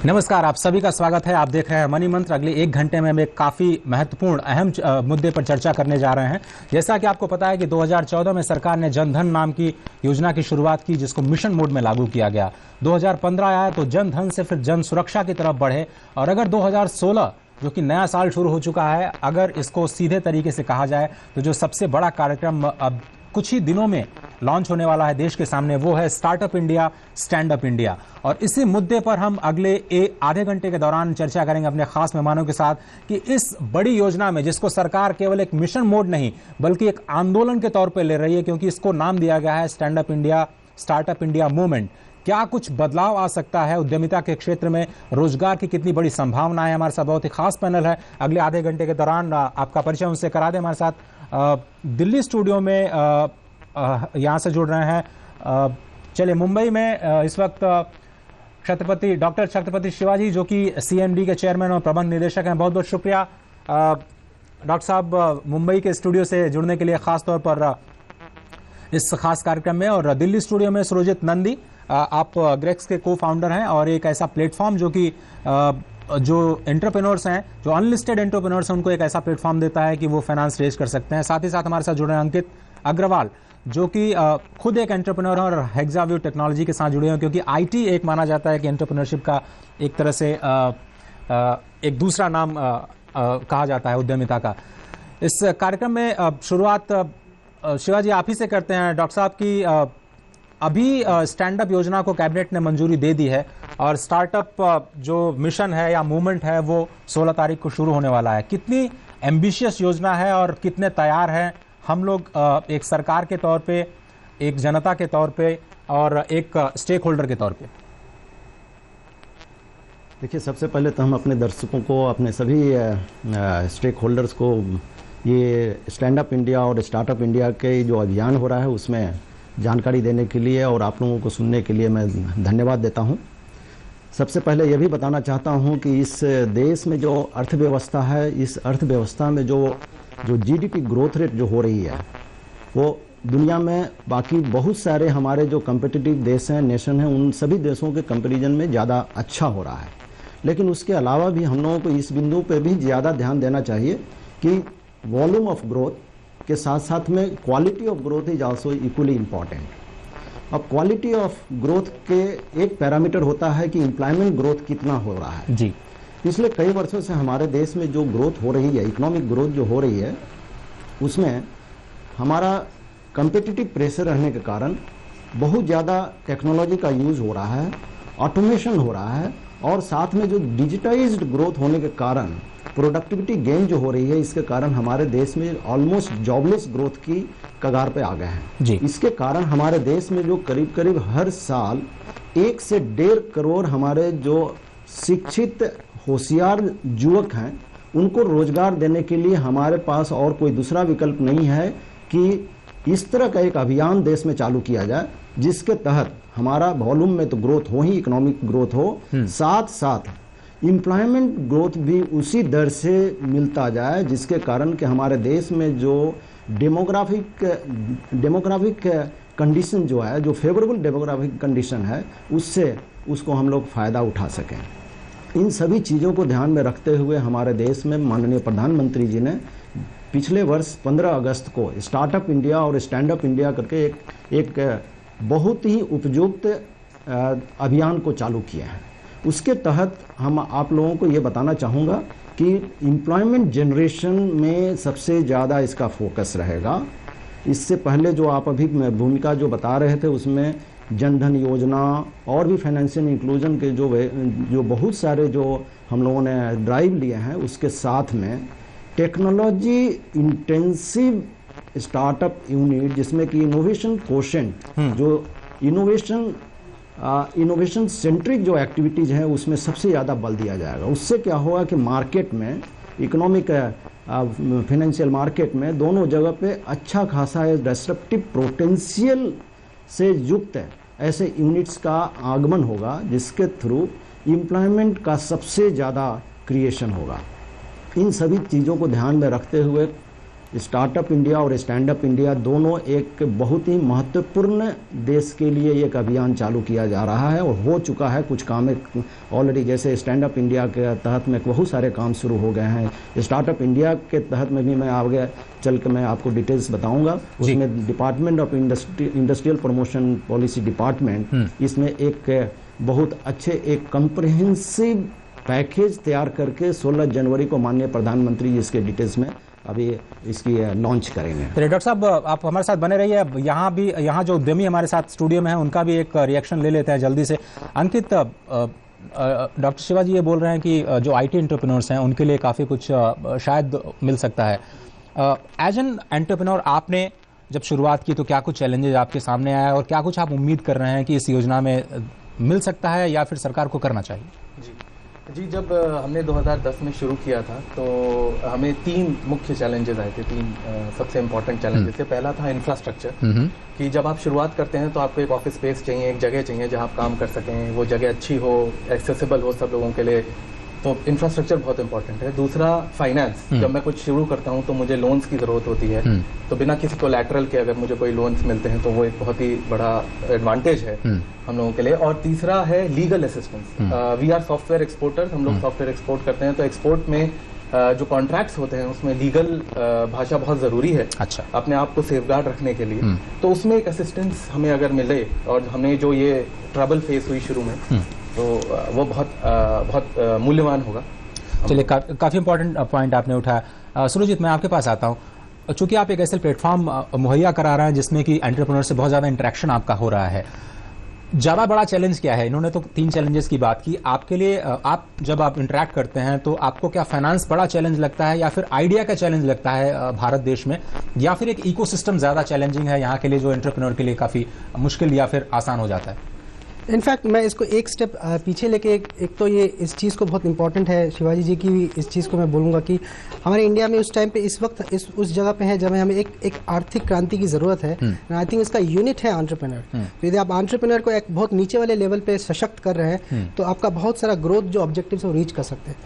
नमस्कार, आप सभी का स्वागत है। आप देख रहे हैं मनी मंत्र। अगले एक घंटे में हम एक काफी महत्वपूर्ण अहम मुद्दे पर चर्चा करने जा रहे हैं। जैसा कि आपको पता है कि 2014 में सरकार ने जन धन नाम की योजना की शुरुआत की, जिसको मिशन मोड में लागू किया गया। 2015 आया तो जन धन से फिर जन सुरक्षा की तरफ बढ़े, और अगर 2016 जो कि नया साल शुरू हो चुका है, अगर इसको सीधे तरीके से कहा जाए तो जो सबसे बड़ा कार्यक्रम अब कुछ ही दिनों में लॉन्च होने वाला है देश के सामने, वो है startup India, stand up India. और इसी मुद्दे पर हम अगले आधे घंटे के दौरान चर्चा करेंगे अपने खास मेहमानों के साथ कि इस बड़ी योजना में, जिसको सरकार केवल एक मिशन मोड नहीं बल्कि एक आंदोलन के तौर पर ले रही है, क्योंकि इसको नाम दिया गया है stand up India, startup India movement, क्या कुछ बदलाव आ सकता है उद्यमिता के क्षेत्र में, रोजगार की कितनी बड़ी संभावनाएं। हमारे साथ बहुत ही खास पैनल है। अगले आधे घंटे के दौरान आपका परिचय उनसे करा दें। हमारे साथ दिल्ली स्टूडियो में यहाँ से जुड़ रहे हैं, चलिए मुंबई में इस वक्त डॉक्टर छत्रपति शिवाजी, जो कि सीएमडी के चेयरमैन और प्रबंध निदेशक हैं। बहुत बहुत शुक्रिया डॉक्टर साहब मुंबई के स्टूडियो से जुड़ने के लिए, खास तौर पर इस खास कार्यक्रम में। और दिल्ली स्टूडियो में सुरजीत नंदी, आप ग्रेक्स के को फाउंडर हैं, और एक ऐसा प्लेटफॉर्म जो कि जो एंटरप्रेन्योर्स हैं, जो अनलिस्टेड एंटरप्रेन्योर्स हैं, उनको एक ऐसा प्लेटफॉर्म देता है कि वो फाइनेंस रेज कर सकते हैं। साथ ही साथ हमारे साथ जुड़े हैं अंकित अग्रवाल, जो कि खुद एक एंटरप्रेन्योर है और हेक्साव्यू टेक्नोलॉजी के साथ जुड़े हैं, क्योंकि आईटी एक माना जाता है कि एंटरप्रेन्योरशिप का एक तरह से एक दूसरा नाम कहा जाता है उद्यमिता का। इस कार्यक्रम में शुरुआत शिवाजी आप ही से करते हैं। डॉक्टर साहब की अभी स्टैंड अप योजना को कैबिनेट ने मंजूरी दे दी है, और स्टार्टअप जो मिशन है या मूवमेंट है वो 16 तारीख को शुरू होने वाला है। कितनी एम्बिशियस योजना है और कितने तैयार हैं हम लोग एक सरकार के तौर पे, एक जनता के तौर पे और एक स्टेक होल्डर के तौर पे? देखिए, सबसे पहले तो हम अपने दर्शकों को, अपने सभी स्टेक होल्डर्स को ये स्टैंड अप इंडिया और स्टार्टअप इंडिया के जो अभियान हो रहा है उसमें जानकारी देने के लिए और आप लोगों को सुनने के लिए मैं धन्यवाद देता हूं। सबसे पहले यह भी बताना चाहता हूं कि इस देश में जो अर्थव्यवस्था है, इस अर्थव्यवस्था में जो जीडीपी ग्रोथ रेट जो हो रही है, वो दुनिया में बाकी बहुत सारे हमारे जो कम्पिटिटिव देश हैं, नेशन हैं, उन सभी देशों के कंपैरिजन में ज़्यादा अच्छा हो रहा है। लेकिन उसके अलावा भी हम लोगों को इस बिंदु पे भी ज़्यादा ध्यान देना चाहिए कि वॉल्यूम ऑफ ग्रोथ के साथ साथ में quality of growth is also equally important. अब क्वालिटी ऑफ ग्रोथ के एक पैरामीटर होता है कि एम्प्लॉयमेंट ग्रोथ कितना हो रहा है जी। पिछले कई वर्षों से हमारे देश में जो ग्रोथ हो रही है, इकोनॉमिक ग्रोथ जो हो रही है, उसमें हमारा कम्पिटिटिव प्रेशर रहने के कारण बहुत ज़्यादा टेक्नोलॉजी का यूज हो रहा है, ऑटोमेशन हो रहा है, और साथ में जो डिजिटाइज्ड ग्रोथ होने के कारण प्रोडक्टिविटी गेन जो हो रही है, इसके कारण हमारे देश में ऑलमोस्ट जॉबलेस ग्रोथ की कगार पे आ गए हैं जी। इसके कारण हमारे देश में जो करीब करीब हर साल 1 से 1.5 करोड़ हमारे जो शिक्षित होशियार युवक हैं, उनको रोजगार देने के लिए हमारे पास और कोई दूसरा विकल्प नहीं है कि इस तरह का एक अभियान देश में चालू किया जाए, जिसके तहत हमारा वॉल्यूम में तो ग्रोथ हो ही, इकोनॉमिक ग्रोथ हो, साथ साथ एम्प्लॉयमेंट ग्रोथ भी उसी दर से मिलता जाए, जिसके कारण कि हमारे देश में जो डेमोग्राफिक कंडीशन जो है, जो फेवरेबल डेमोग्राफिक कंडीशन है, उससे उसको हम लोग फ़ायदा उठा सकें। इन सभी चीज़ों को ध्यान में रखते हुए हमारे देश में माननीय प्रधानमंत्री जी ने पिछले वर्ष 15 अगस्त को स्टार्टअप इंडिया और स्टैंड अप इंडिया करके एक बहुत ही उपयुक्त अभियान को चालू किया है। उसके तहत हम आप लोगों को ये बताना चाहूँगा कि एम्प्लॉयमेंट जनरेशन में सबसे ज़्यादा इसका फोकस रहेगा। इससे पहले जो आप अभी भूमिका जो बता रहे थे, उसमें जनधन योजना और भी फाइनेंशियल इंक्लूजन के जो बहुत सारे जो हम लोगों ने ड्राइव लिए हैं, उसके साथ में टेक्नोलॉजी इंटेंसिव स्टार्टअप यूनिट, जिसमें कि इनोवेशन कोशेंट, जो इनोवेशन सेंट्रिक जो एक्टिविटीज़ हैं, उसमें सबसे ज़्यादा बल दिया जाएगा। उससे क्या होगा कि मार्केट में, इकोनॉमिक फाइनेंशियल मार्केट में, दोनों जगह पे अच्छा खासा डिस्रप्टिव पोटेंशियल से युक्त ऐसे यूनिट्स का आगमन होगा, जिसके थ्रू एम्प्लॉयमेंट का सबसे ज़्यादा क्रिएशन होगा। इन सभी चीज़ों को ध्यान में रखते हुए स्टार्टअप इंडिया और स्टैंड अप इंडिया दोनों एक बहुत ही महत्वपूर्ण देश के लिए एक अभियान चालू किया जा रहा है और हो चुका है। कुछ काम ऑलरेडी, जैसे स्टैंड अप इंडिया के तहत में बहुत सारे काम शुरू हो गए हैं। स्टार्टअप इंडिया के तहत में भी मैं आगे चल के मैं आपको डिटेल्स बताऊंगा। उसमें department of industrial promotion policy department इसमें एक बहुत अच्छे एक कम्प्रिहेंसिव पैकेज तैयार करके 16 जनवरी को माननीय प्रधानमंत्री जी इसके डिटेल्स में अभी इसकी लॉन्च करेंगे। तो डॉक्टर साहब आप हमारे साथ बने रहिए। यहाँ जो उद्यमी हमारे साथ स्टूडियो में है उनका भी एक रिएक्शन ले लेते हैं जल्दी से। अंकित, डॉक्टर शिवाजी ये बोल रहे हैं कि जो आईटी एंटरप्रेन्योर्स हैं उनके लिए काफ़ी कुछ शायद मिल सकता है। एज एन एंटरप्रेन्योर आपने जब शुरुआत की तो क्या कुछ चैलेंजेस आपके सामने आया और क्या कुछ आप उम्मीद कर रहे हैं कि इस योजना में मिल सकता है या फिर सरकार को करना चाहिए? जी, जब हमने 2010 में शुरू किया था तो हमें 3 मुख्य चैलेंजेस आए थे, 3 सबसे इम्पोर्टेंट चैलेंजेस थे। पहला था इंफ्रास्ट्रक्चर, कि जब आप शुरुआत करते हैं तो आपको एक ऑफिस स्पेस चाहिए, एक जगह चाहिए जहां आप काम कर सकें, वो जगह अच्छी हो, एक्सेसिबल हो सब लोगों के लिए, तो इंफ्रास्ट्रक्चर बहुत इंपॉर्टेंट है। दूसरा फाइनेंस, जब मैं कुछ शुरू करता हूं तो मुझे लोन्स की जरूरत होती है, तो बिना किसी कोलैटरल के अगर मुझे कोई लोन्स मिलते हैं तो वो एक बहुत ही बड़ा एडवांटेज है हम लोगों के लिए। और तीसरा है legal assistance. We are software exporters, हम लोग सॉफ्टवेयर एक्सपोर्ट करते हैं, तो एक्सपोर्ट में जो कॉन्ट्रैक्ट्स होते हैं उसमें लीगल भाषा बहुत जरूरी है। अच्छा। अपने आप को सेफगार्ड रखने के लिए, तो उसमें एक असिस्टेंस हमें अगर मिले, और हमें जो ये ट्रबल फेस हुई शुरू में तो वो बहुत मूल्यवान होगा। चलिए, काफ़ी इंपॉर्टेंट पॉइंट आपने उठाया। सुरजीत, मैं आपके पास आता हूँ। चूंकि आप एक ऐसे प्लेटफॉर्म मुहैया करा रहे हैं जिसमें कि एंटरप्रेन्योर से बहुत ज़्यादा इंटरेक्शन आपका हो रहा है, ज़्यादा बड़ा चैलेंज क्या है? इन्होंने तो 3 चैलेंजेस की बात की। आपके लिए जब आप इंटरेक्ट करते हैं तो आपको क्या फाइनेंस बड़ा चैलेंज लगता है या फिर आइडिया का चैलेंज लगता है भारत देश में, या फिर एक इकोसिस्टम ज़्यादा चैलेंजिंग है यहाँ के लिए जो एंटरप्रेन्योर के लिए काफ़ी मुश्किल या फिर आसान हो जाता है? इनफैक्ट मैं इसको एक स्टेप पीछे लेके एक तो ये इस चीज़ को बहुत इंपॉर्टेंट है, शिवाजी जी की भी इस चीज़ को मैं बोलूँगा कि हमारे इंडिया में उस टाइम पे इस वक्त उस जगह पे है जब हमें एक आर्थिक क्रांति की ज़रूरत है। आई थिंक इसका यूनिट है एंटरप्रेन्योर। तो यदि आप एंटरप्रेन्योर को एक बहुत नीचे वाले लेवल पे सशक्त कर रहे हैं तो आपका बहुत सारा ग्रोथ जो ऑब्जेक्टिव्स वो रीच कर सकते हैं।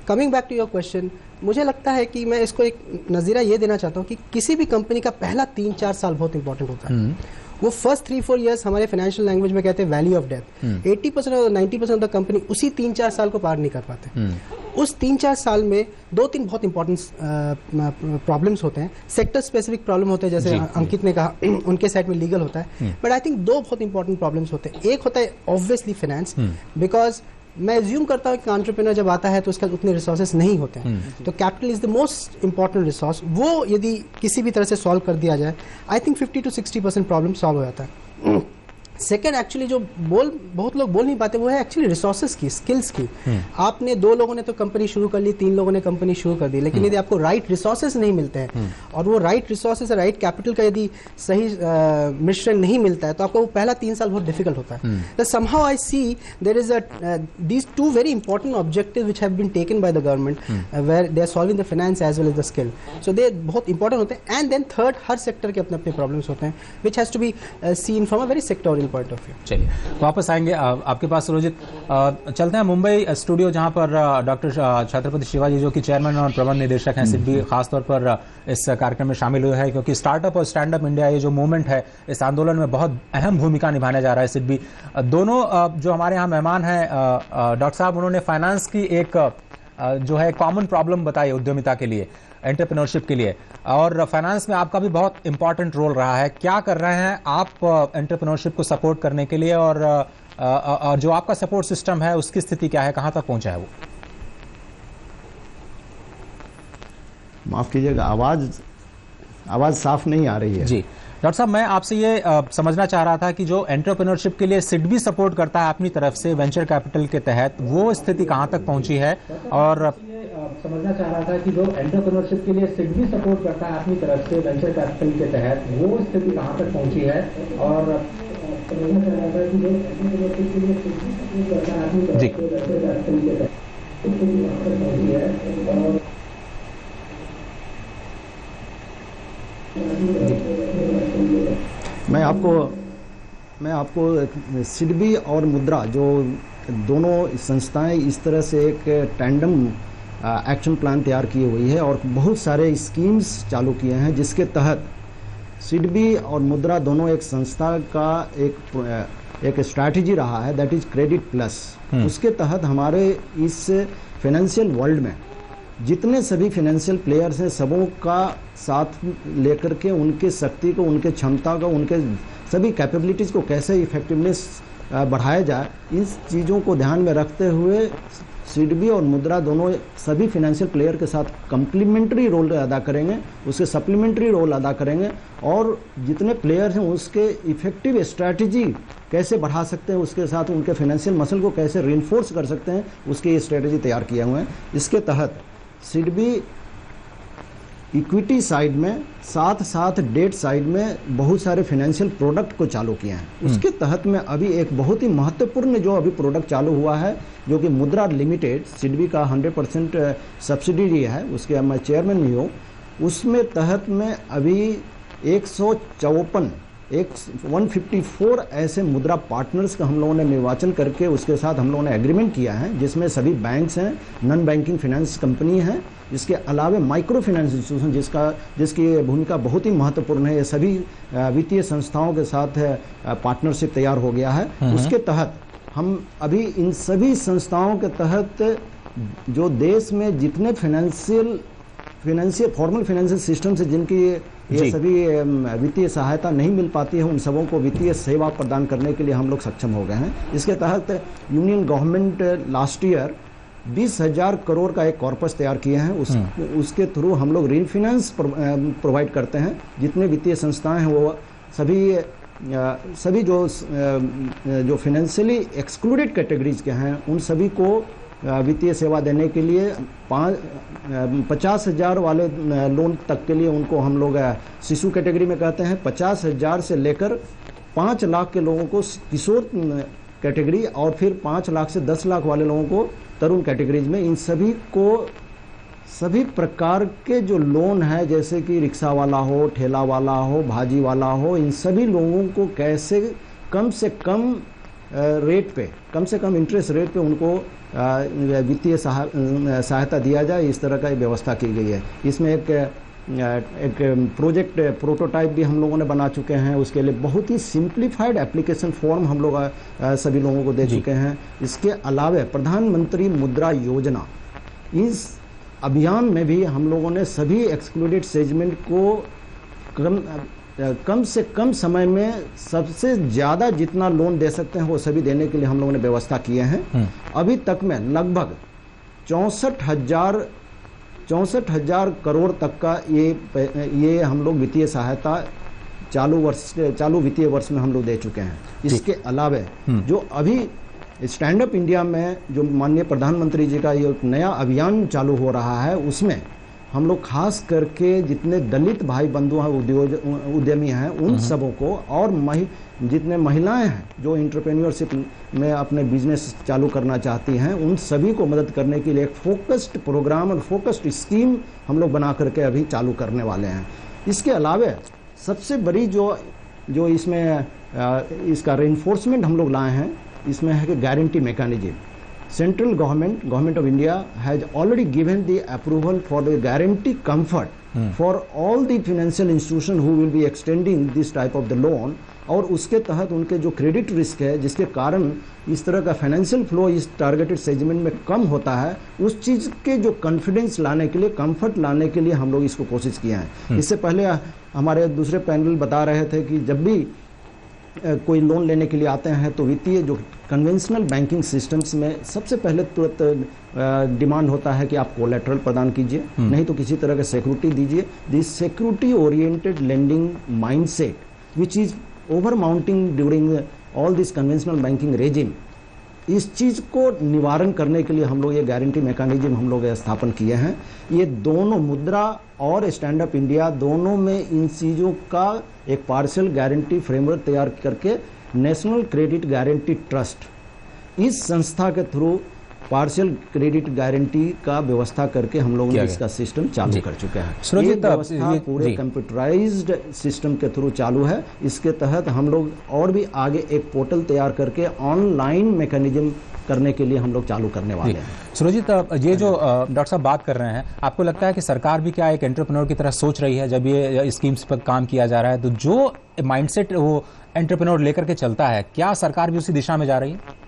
Coming back to your question, मुझे लगता है कि मैं इसको एक नज़ीरा ये देना चाहता हूँ कि किसी भी कंपनी का पहला 3-4 साल बहुत इंपॉर्टेंट होता है। वो फर्स्ट 3-4 इयर्स हमारे फाइनेंशियल लैंग्वेज में कहते हैं वैली ऑफ डेथ। 80% और 90% ऑफ द कंपनी उसी 3-4 साल को पार नहीं कर पाते। उस 3-4 साल में 2-3 बहुत इंपॉर्टेंट प्रॉब्लम्स होते हैं, सेक्टर स्पेसिफिक प्रॉब्लम होते हैं, जैसे अंकित ने कहा उनके साइड में लीगल होता है, बट आई थिंक 2 बहुत इंपॉर्टेंट प्रॉब्लम्स होते हैं। एक होता है ऑब्वियसली फाइनेंस, बिकॉज मैं एज्यूम करता हूँ कि एंटरप्रेन्योर जब आता है तो उसका उतने रिसोर्सेज नहीं होते हैं, तो capital is the most important resource. वो यदि किसी भी तरह से सॉल्व कर दिया जाए, I think 50 to 60% problem solve हो जाता है। सेकेंड, एक्चुअली जो बहुत लोग बोल नहीं पाते वो है एक्चुअली रिसोर्सेज की, स्किल्स की। आपने 2 लोगों ने तो कंपनी शुरू कर ली, 3 लोगों ने कंपनी शुरू कर दी, लेकिन यदि आपको राइट रिसोर्सेज नहीं मिलते हैं और वो राइट रिसोर्सेज और राइट कैपिटल का यदि सही मिश्रण नहीं मिलता है तो आपको वो पहला 3 साल बहुत डिफिकल्ट होता है। तो somehow I see there is these 2 very important objectives which have been taken by the government where they are solving the finance as well as the skill, so they बहुत इंपॉर्टेंट होते हैं। And then third, हर sector के अपने अपने problems होते हैं which has to be seen from a very sectoral point of view. चलिए, वापस आएंगे आपके पास सुरजीत। चलते हैं मुंबई स्टूडियो, जहां पर डॉक्टर छत्रपति शिवाजी जो कि चेयरमैन और प्रबंध निदेशक हैं सिडबी, खासतौर पर इस कार्यक्रम में शामिल हुए हैं, क्योंकि स्टार्टअप और स्टैंड अप इंडिया ये जो मूवमेंट है इस आंदोलन में बहुत अहम भूमिका निभाने जा रहा है सिडबी। दोनों जो हमारे यहाँ मेहमान हैं डॉक्टर साहब, उन्होंने फाइनेंस की एक जो है कॉमन प्रॉब्लम बताई उद्यमिता के लिए, एंटरप्रेन्योरशिप के लिए, और फाइनेंस में आपका भी बहुत इंपॉर्टेंट रोल रहा है। क्या कर रहे हैं आप एंटरप्रेन्योरशिप को सपोर्ट करने के लिए, और जो आपका सपोर्ट सिस्टम है उसकी स्थिति क्या है, कहां तक पहुंचा है वो? माफ कीजिएगा, आवाज साफ नहीं आ रही है। जी डॉक्टर साहब, मैं आपसे ये समझना चाह रहा था कि जो एंटरप्रेन्योरशिप के लिए सिडबी सपोर्ट करता है अपनी तरफ से वेंचर कैपिटल के तहत, वो स्थिति कहां तक पहुंची है, और समझना चाह रहा था कि जो एंटरप्रेन्योरशिप के लिए सिडबी सपोर्ट करता है अपनी तरफ से वेंचर कैपिटल के तहत, वो स्थिति कहां तक पहुंची है, और समझना चाह रहा था कि जो एंटरप्रेन्योरशिप के लिए सिडबी सपोर्ट करता है अपनी तरफ से वेंचर कैपिटल के तहत, वो स्थिति कहां तक पहुंची है, और मैं आपको सिडबी और मुद्रा जो दोनों संस्थाएं इस तरह से एक टैंडम एक्शन प्लान तैयार की हुई है और बहुत सारे स्कीम्स चालू किए हैं, जिसके तहत सिडबी और मुद्रा दोनों एक संस्था का एक स्ट्रैटेजी रहा है, दैट इज क्रेडिट प्लस। उसके तहत हमारे इस फाइनेंशियल वर्ल्ड में जितने सभी फाइनेंशियल प्लेयर्स हैं, सबों का साथ लेकर के उनके शक्ति को, उनके क्षमता को, उनके सभी कैपेबिलिटीज़ को कैसे इफेक्टिवनेस बढ़ाया जाए, इस चीज़ों को ध्यान में रखते हुए सिडबी और मुद्रा दोनों सभी फाइनेंशियल प्लेयर के साथ कम्प्लीमेंट्री रोल अदा करेंगे, उसके सप्लीमेंट्री रोल अदा करेंगे और जितने प्लेयर्स हैं उसके इफेक्टिव स्ट्रैटेजी कैसे बढ़ा सकते हैं, उसके साथ उनके फाइनेंशियल मसल को कैसे रिइंफोर्स कर सकते हैं, उसकी स्ट्रैटेजी तैयार किए हुए हैं। इसके तहत सिडबी इक्विटी साइड में साथ साथ डेट साइड में बहुत सारे फाइनेंशियल प्रोडक्ट को चालू किए हैं। उसके तहत में अभी एक बहुत ही महत्वपूर्ण जो अभी प्रोडक्ट चालू हुआ है, जो कि मुद्रा लिमिटेड सिडबी का 100% सब्सिडरी है, उसके मैं चेयरमैन भी हूँ। उसमें तहत में अभी 154 ऐसे मुद्रा पार्टनर्स का हम लोगों ने निर्वाचन करके उसके साथ हम लोगों ने एग्रीमेंट किया है, जिसमें सभी बैंक्स हैं, नॉन बैंकिंग फाइनेंस कंपनी है, इसके अलावा माइक्रो फाइनेंस इंस्टीट्यूशन जिसकी भूमिका बहुत ही महत्वपूर्ण है। ये सभी वित्तीय संस्थाओं के साथ पार्टनरशिप तैयार हो गया है। उसके तहत हम अभी इन सभी संस्थाओं के तहत जो देश में जितने फॉर्मल फाइनेंशियल सिस्टम से जिनकी ये सभी वित्तीय सहायता नहीं मिल पाती है, उन सबों को वित्तीय सेवा प्रदान करने के लिए हम लोग सक्षम हो गए हैं। इसके तहत union government last year 20,000 crore का एक कॉर्पस तैयार किए हैं। उसके थ्रू हम लोग ऋण फाइनेंस प्रोवाइड करते हैं। जितने वित्तीय संस्थाएं हैं वो सभी जो फाइनेंशियली एक्सक्लूडेड कैटेगरीज के हैं, उन सभी को वित्तीय सेवा देने के लिए 50,000 वाले लोन तक के लिए उनको हम लोग शिशु कैटेगरी में कहते हैं, 50,000 से लेकर 5 लाख के लोगों को किशोर कैटेगरी और फिर 5 लाख से 10 लाख वाले लोगों को तरुण कैटेगरीज में, इन सभी को सभी प्रकार के जो लोन है, जैसे कि रिक्शा वाला हो, ठेला वाला हो, भाजी वाला हो, इन सभी लोगों को कैसे कम से कम रेट पे, कम से कम इंटरेस्ट रेट पे उनको वित्तीय सहायता दिया जाए, इस तरह का व्यवस्था की गई है। इसमें एक प्रोजेक्ट प्रोटोटाइप भी हम लोगों ने बना चुके हैं। उसके लिए बहुत ही सिंप्लीफाइड एप्लीकेशन फॉर्म हम लोग सभी लोगों को दे चुके हैं। इसके अलावा प्रधानमंत्री मुद्रा योजना, इस अभियान में भी हम लोगों ने सभी एक्सक्लूडेड सेगमेंट को कम से कम समय में सबसे ज़्यादा जितना लोन दे सकते हैं वो सभी देने के लिए हम लोगों ने व्यवस्था किए हैं। अभी तक में लगभग 64,000 करोड़ तक का ये हम लोग वित्तीय सहायता चालू वित्तीय वर्ष में हम लोग दे चुके हैं। इसके अलावा जो अभी स्टैंड अप इंडिया में जो माननीय प्रधानमंत्री जी का ये नया अभियान चालू हो रहा है, उसमें हम लोग खास करके जितने दलित भाई बंधु हैं, उद्यमी हैं, उन सबों को और जितने महिलाएं हैं जो एंटरप्रेन्योरशिप में अपने बिजनेस चालू करना चाहती हैं, उन सभी को मदद करने के लिए एक फोकस्ड प्रोग्राम और फोकस्ड स्कीम हम लोग बना करके अभी चालू करने वाले हैं। इसके अलावा सबसे बड़ी जो इसमें इसका रेनफोर्समेंट हम लोग लाए हैं, इसमें है कि guarantee mechanism. Central government of India has already given the approval for the guarantee comfort for all the financial institutions who will be extending this type of the loan, और उसके तहत उनके जो क्रेडिट रिस्क है, जिसके कारण इस तरह का फाइनेंशियल फ्लो इस टारगेटेड सेगमेंट में कम होता है, उस चीज़ के जो कॉन्फिडेंस लाने के लिए, कंफर्ट लाने के लिए हम लोग इसको कोशिश किए हैं। इससे पहले हमारे दूसरे पैनल बता रहे थे कि जब भी कोई लोन लेने के लिए आते हैं तो वित्तीय जो कन्वेंशनल बैंकिंग सिस्टम्स में सबसे पहले तुरंत डिमांड होता है कि आप कोलेटरल प्रदान कीजिए, नहीं तो किसी तरह का सिक्योरिटी दीजिए। This security oriented lending mindset which is over mounting during all this conventional banking regime, इस चीज़ को निवारण करने के लिए हम लोग ये गारंटी मैकेनिज्म हम लोग स्थापन किए हैं। ये दोनों मुद्रा और स्टैंड अप इंडिया दोनों में इन चीज़ों का एक पार्शियल गारंटी फ्रेमवर्क तैयार करके नेशनल क्रेडिट गारंटी ट्रस्ट, इस संस्था के थ्रू पार्शियल क्रेडिट गारंटी का व्यवस्था करके हम लोगों ने इसका सिस्टम चालू कर चुके हैं। ये व्यवस्था पूरे कंप्यूटराइज्ड सिस्टम के थ्रू चालू है। इसके तहत हम लोग और भी आगे एक पोर्टल तैयार करके ऑनलाइन मैकेनिज्म करने के लिए हम लोग चालू करने वाले हैं। सुरजीत, ये जो डॉक्टर साहब बात कर रहे हैं, आपको लगता है कि सरकार भी क्या एक एंटरप्रेन्योर की तरह सोच रही है जब ये स्कीम्स पर काम किया जा रहा है? तो जो माइंडसेट वो एंटरप्रेन्योर लेकर के चलता है, क्या सरकार भी उसी दिशा में जा रही है?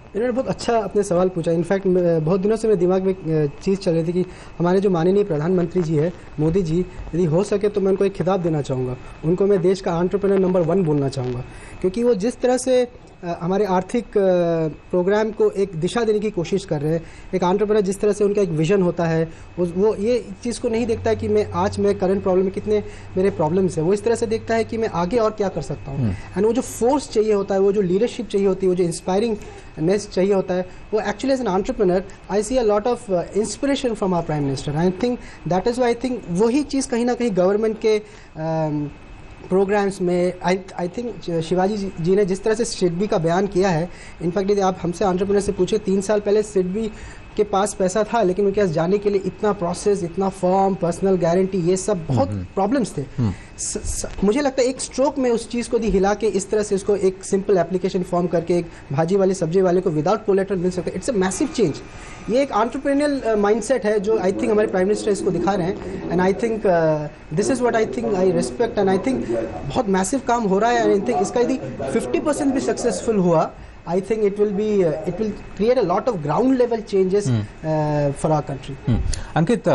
इन्होंने बहुत अच्छा अपने सवाल पूछा। इनफैक्ट बहुत दिनों से मेरे दिमाग में एक चीज़ चल रही थी कि हमारे जो माननीय प्रधानमंत्री जी है, मोदी जी, यदि हो सके तो मैं उनको एक खिताब देना चाहूँगा। उनको मैं देश का एंटरप्रेन्योर नंबर 1 बोलना चाहूँगा, क्योंकि वो जिस तरह से हमारे आर्थिक प्रोग्राम को एक दिशा देने की कोशिश कर रहे हैं। एक एंटरप्रेन्योर जिस तरह से उनका एक विजन होता है, वो ये चीज़ को नहीं देखता है कि मैं करंट प्रॉब्लम में कितने मेरे प्रॉब्लम्स हैं। वो इस तरह से देखता है कि मैं आगे और क्या कर सकता हूँ। एंड वो जो फोर्स चाहिए होता है, वो जो लीडरशिप चाहिए होती है, वो जो इंस्पायरिंगनेस चाहिए होता है, वो actually as an entrepreneur I see a lot of inspiration from our prime minister. I think that is why I think वही चीज़ कहीं ना कहीं गवर्नमेंट के प्रोग्राम्स में आई थिंक शिवाजी जी ने जिस तरह से सिडबी का बयान किया है। इनफैक्ट यदि आप हमसे एंटरप्रेन्योर से पूछे, 3 साल पहले सिडबी के पास पैसा था, लेकिन उनके पास जाने के लिए इतना प्रोसेस, इतना फॉर्म, पर्सनल गारंटी, ये सब बहुत प्रॉब्लम्स थे। मुझे लगता है एक स्ट्रोक में उस चीज़ को हिला के इस तरह से उसको एक सिंपल एप्लीकेशन फॉर्म करके एक भाजी वाले सब्जी वाले को विदाउट कोलेटरल मिल सकता है। It's a massive change. ये एक एंटरप्रेन्योरियल माइंडसेट है जो आई थिंक हमारे प्राइम मिनिस्टर इसको दिखा रहे हैं। And I think this is what I think I respect. And I think बहुत मैसिव काम हो रहा है। एंड आई थिंक इसका यदि 50% भी सक्सेसफुल हुआ, I think it will create a lot of ground level changes for our country. अंकित,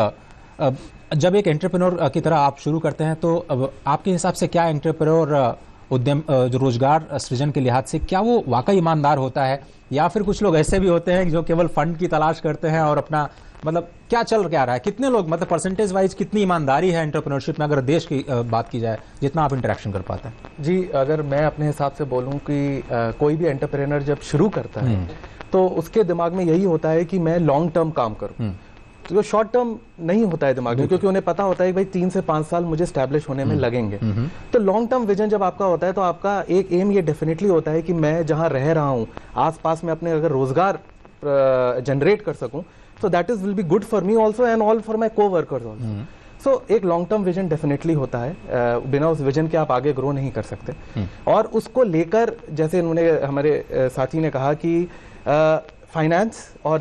जब एक एंटरप्रेन्योर की तरह आप शुरू करते हैं, तो अब आपके हिसाब से क्या एंटरप्रेन्योर उद्यम जो रोजगार सृजन के लिहाज से क्या वो वाकई ईमानदार होता है, या फिर कुछ लोग ऐसे भी होते हैं जो केवल फंड की तलाश करते हैं और अपना मतलब क्या चल क्या रहा है? कितने लोग, मतलब परसेंटेज वाइज कितनी ईमानदारी है एंटरप्रेन्योरशिप में, अगर देश की बात की जाए, जितना आप इंटरेक्शन कर पाते हैं? जी, अगर मैं अपने हिसाब से बोलूं कि कोई भी एंटरप्रेन्योर जब शुरू करता है तो उसके दिमाग में यही होता है कि मैं लॉन्ग टर्म काम करूं। तो शॉर्ट टर्म नहीं होता है दिमाग में, क्योंकि उन्हें पता होता है कि भाई 3 से 5 साल मुझे स्टैब्लिश होने में लगेंगे। तो लॉन्ग टर्म विजन जब आपका होता है तो आपका एक एम ये डेफिनेटली होता है कि मैं जहां रह रहा हूं आसपास में अपने अगर रोजगार जनरेट कर सकूं, so that is will be good for me also and all for my co-workers also. So एक लॉन्ग टर्म विजन डेफिनेटली होता है। बिना उस विजन के आप आगे ग्रो नहीं कर सकते। और उसको लेकर जैसे उन्होंने हमारे साथी ने कहा कि फाइनेंस और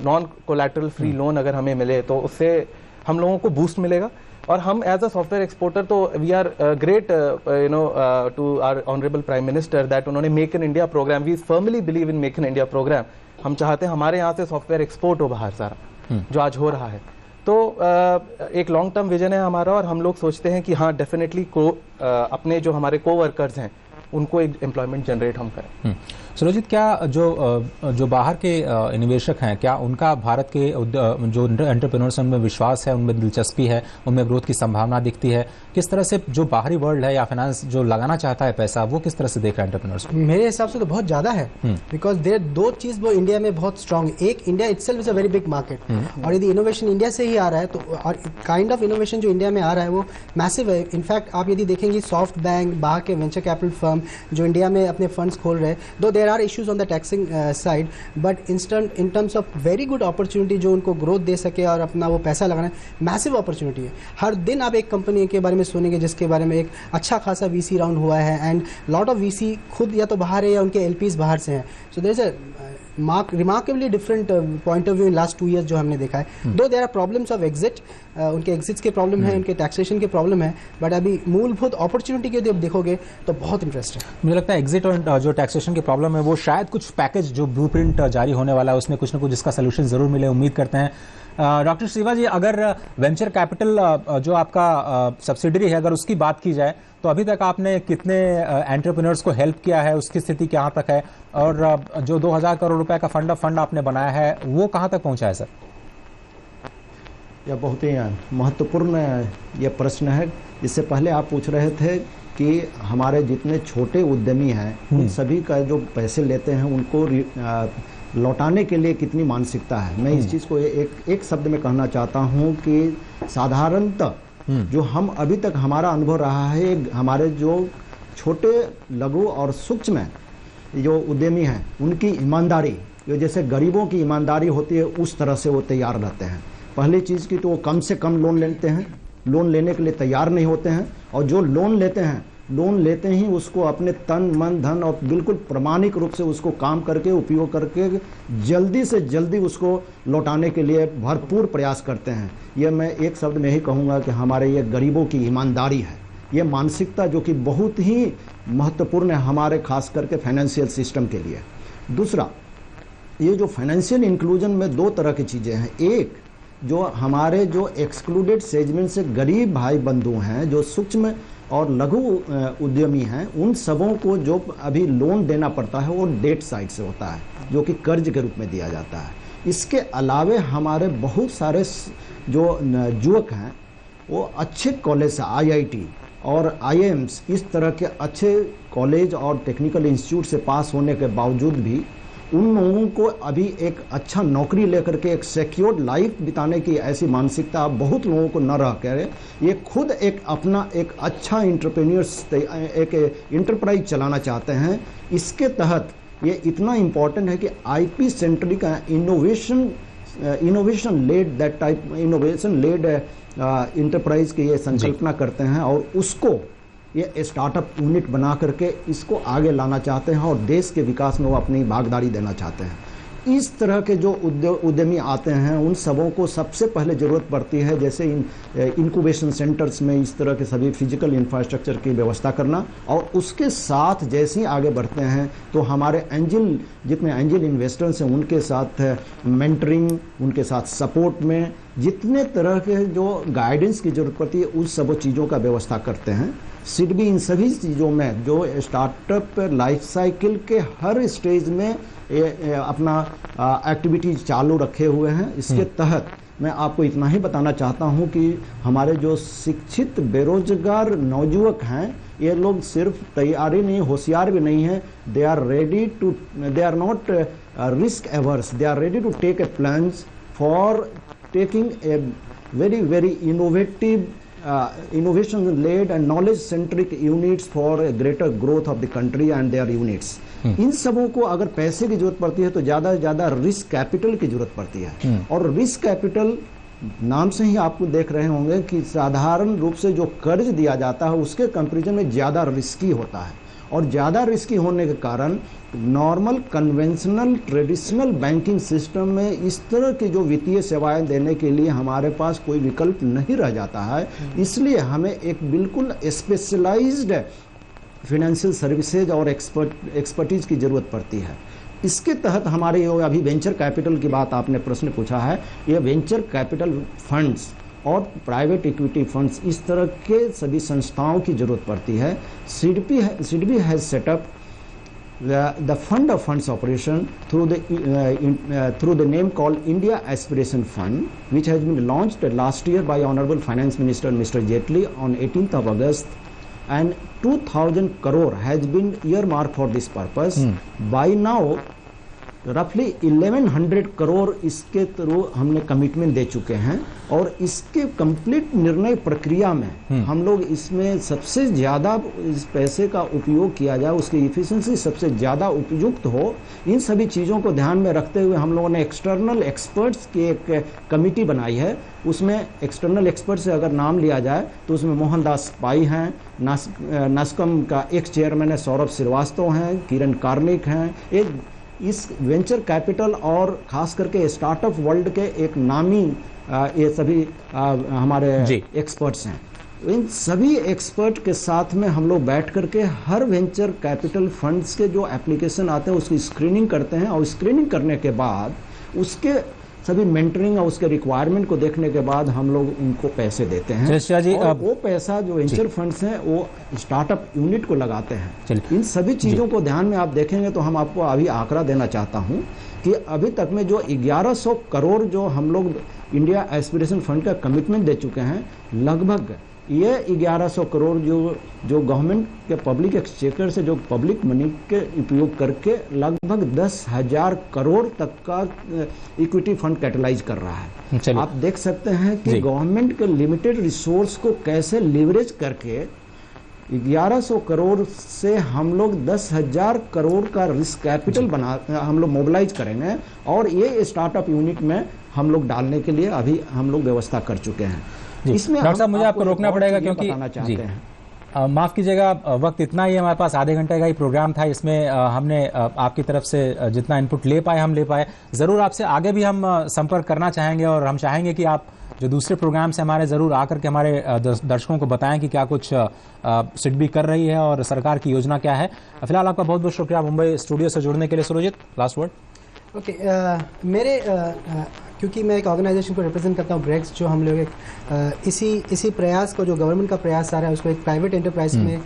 नॉन कोलैटरल फ्री लोन अगर हमें मिले तो उससे हम लोगों को बूस्ट मिलेगा। और हम एज अ सॉफ्टवेयर एक्सपोर्टर तो we are great to our honourable prime minister that उन्होंने make in India programme, we firmly believe in make in India programme. हम चाहते हैं हमारे यहाँ से सॉफ्टवेयर एक्सपोर्ट हो बाहर सारा, जो आज हो रहा है। तो एक लॉन्ग टर्म विजन है हमारा, और हम लोग सोचते हैं कि हाँ डेफिनेटली अपने जो हमारे को वर्कर्स हैं उनको एक एम्प्लॉयमेंट जनरेट हम करें। सुरजीत, क्या जो बाहर के निवेशक हैं, क्या उनका भारत के जो एंटरप्रेन्योर्स हैं उनमें विश्वास है, उनमें दिलचस्पी है, उनमें ग्रोथ की संभावना दिखती है? किस तरह से जो बाहरी वर्ल्ड है या फाइनेंस जो लगाना चाहता है पैसा, वो किस तरह से देख रहा है एंटरप्रेन्योर्स? मेरे हिसाब से तो बहुत ज्यादा है, बिकॉज देर 2 चीज वो इंडिया में बहुत स्ट्रांग है। एक, India itself is a very big market, और यदि इनोवेशन इंडिया से ही आ रहा है तो, और काइंड ऑफ इनोवेशन जो इंडिया में आ रहा है वो मैसिव है। इनफैक्ट आप यदि देखेंगे सॉफ्ट बैंक, बाहर के वेंचर कैपिटल फर्म जो इंडिया में अपने फंड्स खोल रहे हैं, though there are issues on the taxing side, but instant in terms of very good opportunity जो उनको ग्रोथ दे सके और अपना वो पैसा लगाना है, मैसिव अपॉर्चुनिटी है। हर दिन आप एक कंपनी के बारे में सुनेंगे जिसके बारे में एक अच्छा खासा वीसी राउंड हुआ है, एंड लॉट ऑफ वीसी खुद या तो बाहर है या उनके एलपीज बाहर से हैं। So there is a remarkably different point of view in last 2 years जो हमने देखा है। Though there are problems of exit, उनके एग्जिट्स के प्रॉब्लम है, उनके टैक्सेशन के प्रॉब्लम है, बट अभी मूलभूत अपॉर्चुनिटी के यदि आप देखोगे तो बहुत इंटरेस्ट है। मुझे लगता है एग्जिट और जो टैक्सेशन के प्रॉब्लम है वो शायद कुछ पैकेज जो ब्लूप्रिंट जारी होने वाला है उसमें कुछ ना कुछ इसका सोल्यूशन जरूर मिले, उम्मीद करते हैं। डॉक्टर श्रीवा जी, अगर वेंचर कैपिटल जो आपका सब्सिडरी है अगर उसकी बात की जाए तो अभी तक आपने कितने एंटरप्रेन्योर्स को हेल्प किया है, उसकी स्थिति कहाँ तक है, और जो 2000 करोड़ रुपए का फंड आपने बनाया है वो कहाँ तक पहुंचा है? सर, यह बहुत ही महत्वपूर्ण यह प्रश्न है। इससे पहले आप पूछ रहे थे कि हमारे जितने छोटे उद्यमी हैं उन सभी का जो पैसे लेते हैं उनको लौटाने के लिए कितनी मानसिकता है। मैं इस चीज़ को एक शब्द में कहना चाहता हूं कि साधारणतः जो हम अभी तक हमारा अनुभव रहा है, हमारे जो छोटे लघु और सूक्ष्म जो उद्यमी हैं उनकी ईमानदारी ये जैसे गरीबों की ईमानदारी होती है उस तरह से वो तैयार रहते हैं। पहली चीज़ की तो वो कम से कम लोन लेते हैं, लोन लेने के लिए तैयार नहीं होते हैं, और जो लोन लेते हैं, लोन लेते ही उसको अपने तन मन धन और बिल्कुल प्रमाणिक रूप से उसको काम करके उपयोग करके जल्दी से जल्दी उसको लौटाने के लिए भरपूर प्रयास करते हैं। ये मैं एक शब्द में ही कहूँगा कि हमारे ये गरीबों की ईमानदारी है, ये मानसिकता जो कि बहुत ही महत्वपूर्ण है हमारे खास करके फाइनेंशियल सिस्टम के लिए। दूसरा, ये जो फाइनेंशियल इंक्लूजन में दो तरह की चीज़ें हैं। एक, जो हमारे जो एक्सक्लूडेड सेगमेंट से गरीब भाई बंधु हैं, जो सूक्ष्म और लघु उद्यमी हैं, उन सबों को जो अभी लोन देना पड़ता है वो डेट साइड से होता है, जो कि कर्ज के रूप में दिया जाता है। इसके अलावे हमारे बहुत सारे जो युवक हैं वो अच्छे कॉलेज से, IIT और IIMs इस तरह के अच्छे कॉलेज और टेक्निकल इंस्टीट्यूट से पास होने के बावजूद भी उन लोगों को अभी एक अच्छा नौकरी लेकर के एक सिक्योर्ड लाइफ बिताने की ऐसी मानसिकता बहुत लोगों को न रह कर ये खुद एक अपना एक अच्छा एंटरप्रेन्योर्स एक इंटरप्राइज चलाना चाहते हैं। इसके तहत ये इतना इम्पोर्टेंट है कि IP centric innovation led that type innovation led enterprise की ये संकल्पना करते हैं और उसको ये स्टार्टअप यूनिट बना करके इसको आगे लाना चाहते हैं और देश के विकास में वो अपनी भागीदारी देना चाहते हैं। इस तरह के जो उद्यमी आते हैं उन सबों को सबसे पहले ज़रूरत पड़ती है जैसे इंक्यूबेशन सेंटर्स में इस तरह के सभी फिजिकल इंफ्रास्ट्रक्चर की व्यवस्था करना, और उसके साथ जैसे ही आगे बढ़ते हैं तो हमारे एंजल जितने एंजल इन्वेस्टर्स हैं उनके साथ मेंटरिंग, उनके साथ सपोर्ट में जितने तरह के जो गाइडेंस की जरूरत पड़ती है उस सब चीज़ों का व्यवस्था करते हैं। सिडबी इन सभी चीज़ों में जो स्टार्टअप लाइफ साइकिल के हर स्टेज में अपना एक्टिविटीज चालू रखे हुए हैं। इसके तहत मैं आपको इतना ही बताना चाहता हूं कि हमारे जो शिक्षित बेरोजगार नौजुवक हैं ये लोग सिर्फ तैयारी नहीं, होशियार भी नहीं है, they are not risk averse, they are ready to take a plans for taking a very innovative innovation led and knowledge centric units for a greater growth of the country and their units। इन सबों को अगर पैसे की जरूरत पड़ती है तो ज्यादा से ज्यादा रिस्क कैपिटल की जरूरत पड़ती है, और रिस्क कैपिटल नाम से ही आपको देख रहे होंगे कि साधारण रूप से जो कर्ज दिया जाता है उसके कंपैरिजन में ज्यादा रिस्की होता है, और ज़्यादा रिस्की होने के कारण normal conventional traditional banking system में इस तरह की जो वित्तीय सेवाएं देने के लिए हमारे पास कोई विकल्प नहीं रह जाता है। इसलिए हमें एक बिल्कुल स्पेशलाइज्ड फिनेंशियल सर्विसेज और एक्सपर्टीज की ज़रूरत पड़ती है। इसके तहत हमारे अभी वेंचर कैपिटल की बात आपने प्रश्न पूछा है, ये वेंचर कैपिटल फंड्स और प्राइवेट इक्विटी फंड्स इस तरह के सभी संस्थाओं की जरूरत पड़ती है। SIDBI has set up the fund of funds operation through the name called India aspiration fund which has been launched last year by Honorable Finance Minister Mr. Jaitley on 18th of August, and 2000 crore has been earmarked for this purpose। By now रफली 1100 करोड़ इसके through हमने commitment दे चुके हैं, और इसके complete निर्णय प्रक्रिया में हम लोग इसमें सबसे ज़्यादा इस पैसे का उपयोग किया जाए, उसकी इफिशिएंसी सबसे ज़्यादा उपयुक्त हो, इन सभी चीज़ों को ध्यान में रखते हुए हम लोगों ने एक्सटर्नल एक्सपर्ट्स की एक कमिटी बनाई है। उसमें एक्सटर्नल एक्सपर्ट से अगर नाम लिया जाए तो उसमें मोहनदास पाई हैं, नास्कॉम का एक्स चेयरमैन है सौरभ श्रीवास्तव हैं, किरण कार्मिक हैं, एक इस वेंचर कैपिटल और खास करके स्टार्टअप वर्ल्ड के एक नामी ये सभी हमारे एक्सपर्ट्स हैं। इन सभी एक्सपर्ट के साथ में हम लोग बैठ करके हर वेंचर कैपिटल फंड्स के जो एप्लीकेशन आते हैं उसकी स्क्रीनिंग करते हैं, और स्क्रीनिंग करने के बाद उसके सभी मेंटरिंग और उसके रिक्वायरमेंट को देखने के बाद हम लोग उनको पैसे देते हैं, और वो पैसा जो वेंचर फंड्स हैं वो स्टार्टअप यूनिट को लगाते हैं। इन सभी चीज़ों को ध्यान में आप देखेंगे तो हम आपको अभी आंकड़ा देना चाहता हूँ कि अभी तक में जो 1100 करोड़ जो हम लोग इंडिया एस्पिरेशन फंड का कमिटमेंट दे चुके हैं, लगभग ये 1100 करोड़ जो गवर्नमेंट के पब्लिक एक्सचेकर से जो पब्लिक मनी के उपयोग करके लगभग 10,000 करोड़ तक का इक्विटी फंड कैटलाइज कर रहा है। आप देख सकते हैं कि गवर्नमेंट के लिमिटेड रिसोर्स को कैसे लीवरेज करके 1100 करोड़ से हम लोग 10,000 करोड़ का रिस्क कैपिटल हम लोग मोबिलाइज करेंगे और ये स्टार्टअप यूनिट में हम लोग डालने के लिए अभी हम लोग व्यवस्था कर चुके हैं। इसमें डॉक्टर साहब मुझे आपको रोकना पड़ेगा क्योंकि माफ कीजिएगा, वक्त इतना ही हमारे पास, आधे घंटे का ही प्रोग्राम था, इसमें हमने आपकी तरफ से जितना इनपुट ले पाए हम ले पाए। जरूर आपसे आगे भी हम संपर्क करना चाहेंगे और हम चाहेंगे कि आप जो दूसरे प्रोग्राम से हमारे जरूर आकर के हमारे दर्शकों को बताएं कि क्या कुछ सिडबी कर रही है और सरकार की योजना क्या है। फिलहाल आपका बहुत बहुत शुक्रिया मुंबई स्टूडियो से जुड़ने के लिए। Surjit, last word. ओके, मेरे क्योंकि मैं एक ऑर्गेनाइजेशन को रिप्रेजेंट करता हूँ, ब्रेक्स, जो हम लोग इसी प्रयास को, जो गवर्नमेंट का प्रयास आ रहा है, उसको एक प्राइवेट एंटरप्राइज में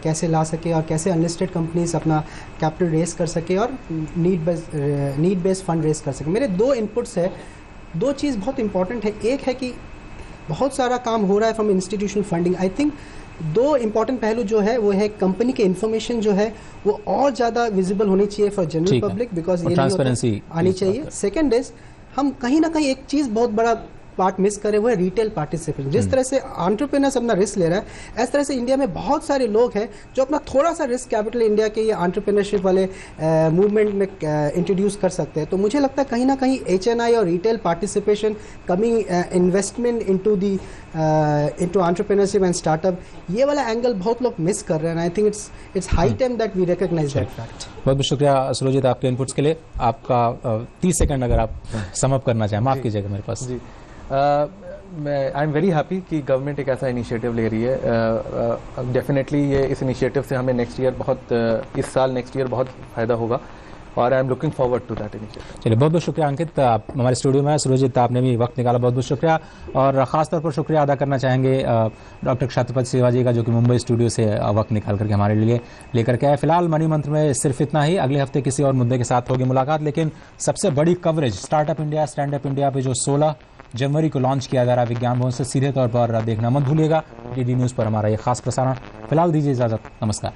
कैसे ला सके और कैसे अनलिस्टेड कंपनीज अपना कैपिटल रेस कर सके और नीड बेस्ड फंड रेस कर सके। मेरे दो इनपुट्स है, दो चीज़ बहुत इंपॉर्टेंट है। एक है कि बहुत सारा काम हो रहा है from institutional funding. I think दो इम्पॉर्टेंट पहलू जो है वो है कंपनी के इन्फॉर्मेशन जो है वो और ज़्यादा विजिबल होनी चाहिए फॉर जनरल पब्लिक, बिकॉज ये ट्रांसपेरेंसी आनी चाहिए। सेकेंड इज, हम कहीं ना कहीं एक चीज़ बहुत बड़ा पार्ट मिस करे हुए रिटेल पार्टिसिपेशन। जिस तरह से एंटरप्रेन्योर्स अपना रिस्क ले रहा है, इस तरह से इंडिया में बहुत सारे लोग हैं जो अपना थोड़ा सा रिस्क कैपिटल इंडिया के ये एंटरप्रेन्योरशिप वाले मूवमेंट में इंट्रोड्यूस कर सकते हैं। तो मुझे लगता है कहीं ना कहीं HNI और retail participation, coming investment into entrepreneurship and startup, ये वाला एंगल बहुत लोग मिस कर रहे हैं। I think it's high time that we recognize that fact. बहुत बहुत शुक्रिया सुरजीत आपके इनपुट्स के लिए। आपका 30 सेकंड अगर आप सम अप करना चाहें, माफ कीजिएगा मेरे पास। जी, आई एम वेरी हैप्पी कि गवर्नमेंट एक ऐसा इनिशिएटिव ले रही है। डेफिनेटली ये इस इनिशिएटिव से हमें नेक्स्ट ईयर बहुत फायदा होगा और I am looking forward to that initiative. चलिए, बहुत बहुत शुक्रिया अंकित, आप हमारे स्टूडियो में हैं। सुरजीत, आपने भी वक्त निकाला, बहुत बहुत शुक्रिया। और खासतौर पर शुक्रिया अदा करना चाहेंगे डॉक्टर छत्रपति शिवाजी का, जो कि मुंबई स्टूडियो से वक्त निकाल करके हमारे लिए लेकर के आए। फिलहाल मनी मंत्र में सिर्फ इतना ही, अगले हफ्ते किसी और मुद्दे के साथ होगी मुलाकात। लेकिन सबसे बड़ी coverage startup India, stand up India पे जो 16 जनवरी को लॉन्च किया जा रहा है विज्ञान भवन से, सीधे तौर पर देखना मत भूलिएगा। DD न्यूज़ पर हमारा ये खास प्रसारण। फिलहाल दीजिए इजाजत, नमस्कार।